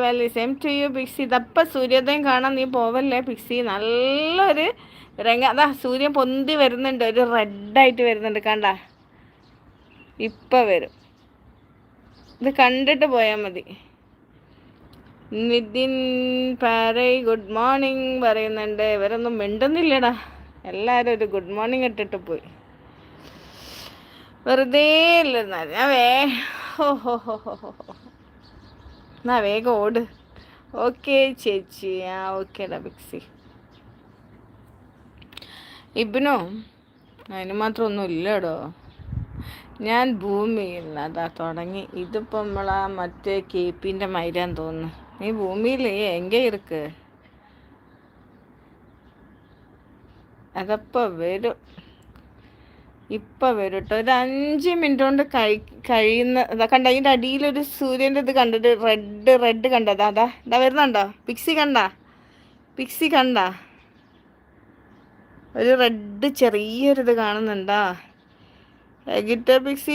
Valley same to you പിക്സി. ഇതപ്പം സൂര്യോദയം കാണാൻ നീ പോവല്ലേ പിക്സി. നല്ലൊരു അതാ സൂര്യൻ പൊന്തി വരുന്നുണ്ട്, ഒരു റെഡായിട്ട് വരുന്നുണ്ട് കണ്ട. ഇപ്പം വരും, ഇത് കണ്ടിട്ട് പോയാൽ മതി. നിതിൻ പാരൈ ഗുഡ് മോർണിംഗ് പറയുന്നുണ്ട്. ഇവരൊന്നും മിണ്ടുന്നില്ലടാ, എല്ലാവരും ഒരു ഗുഡ് മോർണിംഗ് ഇട്ടിട്ട് പോയി. വെറുതെ ഇല്ലെന്നാ ഞാൻ ഹോ ഹോ ഹോ ഹോ ഹോ. എന്നാ വേഗം ഓട്. ഓക്കെ ചേച്ചി, ആ ഓക്കേടാ ബിക്സി. ഇബിനോ അതിന് മാത്രം ഒന്നും ഇല്ലടോ. ഞാൻ ഭൂമിയിൽ അതാ തുടങ്ങി. ഇതിപ്പോൾ നമ്മളാ മറ്റേ കേപ്പിൻ്റെ മൈരാന്ന് തോന്നുന്നു. നീ ഭൂമിയിൽ എங்கே ഇருக்கு? അതപ്പോൾ വരും, ഇപ്പം വരും കേട്ടോ. ഒരു 5 മിനിറ്റ് കൊണ്ട് കഴിയുന്ന കണ്ട. അതിൻ്റെ അടിയിലൊരു സൂര്യൻ്റെ ഇത് കണ്ടിട്ട് റെഡ് കണ്ടതാ. ഇതാ വരുന്നുണ്ടോ പിക്സി? പിക്സി കണ്ട ഒരു റെഡ് ചെറിയൊരിത് കാണുന്നുണ്ടാ? ഗിറ്റർ പിക്സി